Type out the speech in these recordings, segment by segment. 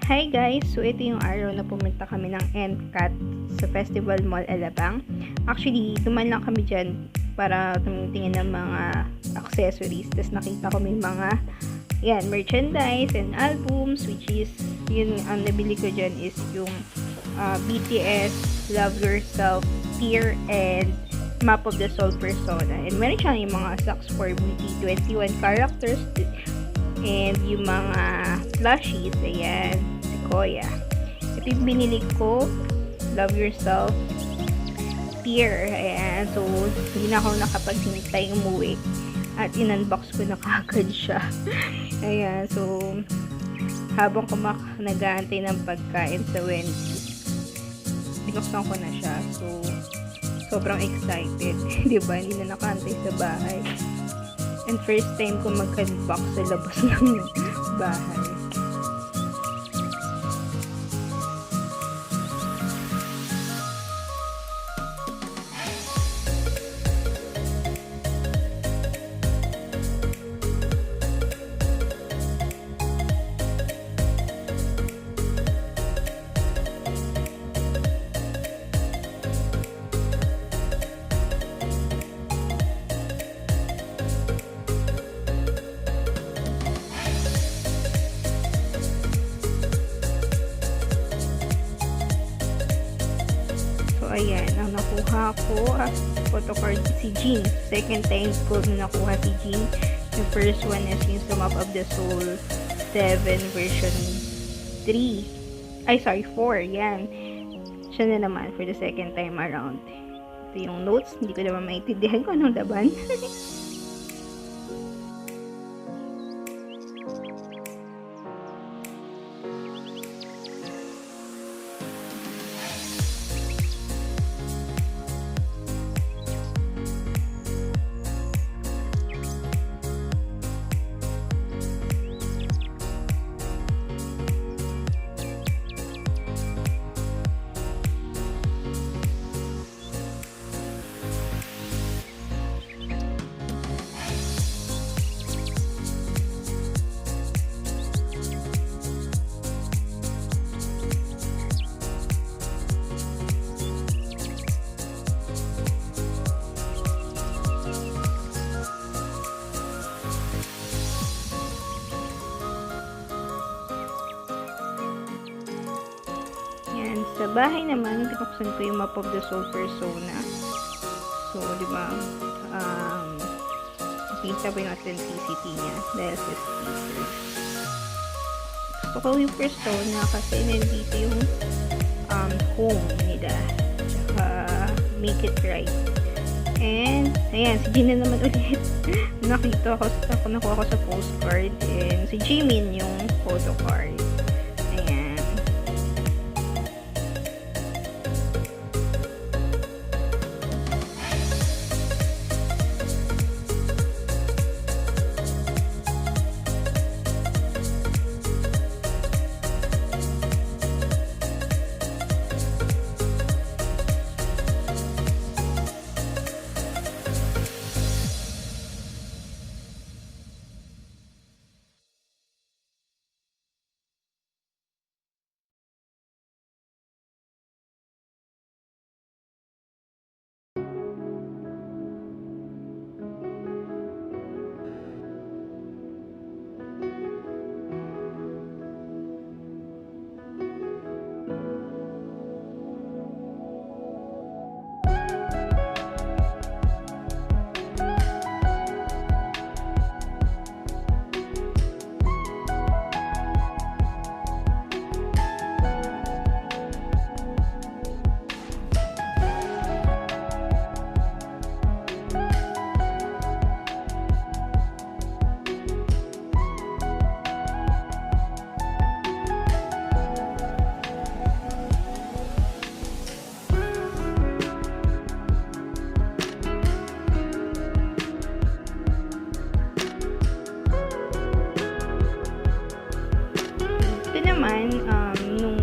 Hi guys! So ito yung araw na pumunta kami ng N.cat sa Festival Mall Alabang. Actually, duman lang kami dyan para tumingin ng mga accessories. Tapos nakita ko may mga merchandise and albums, which is yun ang nabili ko dyan is yung BTS, Love Yourself, Tear, and Map of the Soul Persona. And meron siyang yung mga socks for BT21 characters and yung mga plushies. Ayan, si Koya. Ito yung binili ko, Love Yourself, Tear. Ayan, so hindi na ako nakapaghintay umuwi at in-unbox ko na kagad siya. Ayan, so habang nag-aantay ng pagkain sa Wendy's, binuksan ko na siya. So sobrang excited. Diba? Hindi na nakaantay sa bahay. And first time ko mag-unbox sa labas ng bahay. Ayan, ang nakuha ko photocard si Jean. Second time ko nakuha si Jean. The first one is yung Map of the Soul 7 version 3. Ay, sorry, 4. Yan. Siya na naman for the second time around. Ito yung notes. Hindi ko naman maintindihan kung anong laban. Sa bahay naman, binuksan ko yung Map of the Soul Persona. So, di ba, makita po yung authenticity niya dahil sa stickers. Gusto ko yung Persona kasi nandito yung home nila. Tsaka, make it right. And, ayan, si Gina naman ulit. Nakuha ko sa postcard. And si Jimin yung photocard. Nung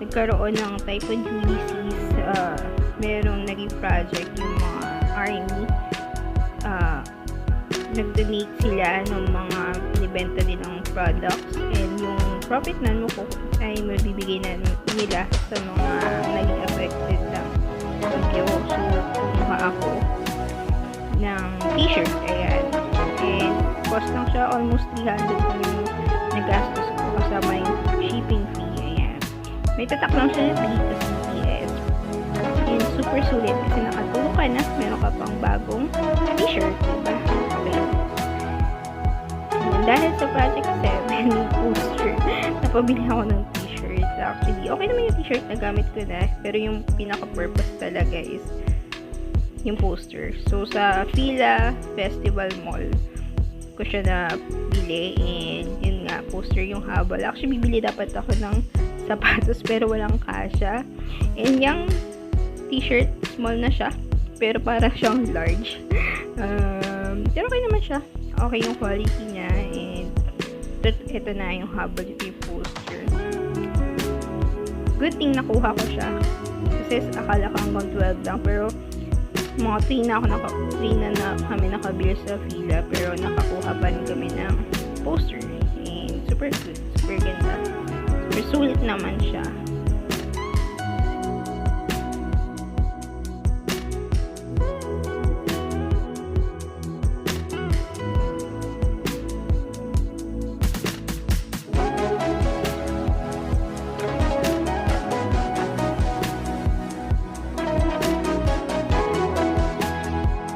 nagkaroon ng Typhoon Ulysses, merong naging project yung mga army. Nag-donate sila ng mga nibenta nilang products and yung profit nun mo ay mabibigay na nila sa mga naging affected ng bagyo. So, kumuha ako ng t-shirt. Ayan. And, cost lang siya. Almost 300 kung yung nagastos ko kasama yung shipping fee. Ayan. May tatak lang siya na dito sa BTS. And, super sulit kasi nakatulong ka na. Meron ka pang bagong t-shirt. Diba? Okay. And, dahil sa Project 7 poster, napabili ako ng t-shirt. Actually, okay naman yung t-shirt na gamit ko na. Pero yung pinaka-purpose talaga is yung poster. So, sa Fila Festival Mall ko siya na bili, and yun nga, poster yung habol. Actually, bibili dapat ako ng sapatos pero walang kasya. And yung t-shirt, small na siya, pero parang siyang large. Pero okay naman siya. Okay yung quality niya, and ito na yung habol, ito yung poster. Good thing nakuha ko siya. Kasi akala ko hanggang 12 lang, pero mga 3 na kami nakabili sa Fila, pero nakakuha pa rin kami ng poster. And super good, super ganda. Super sulit naman siya.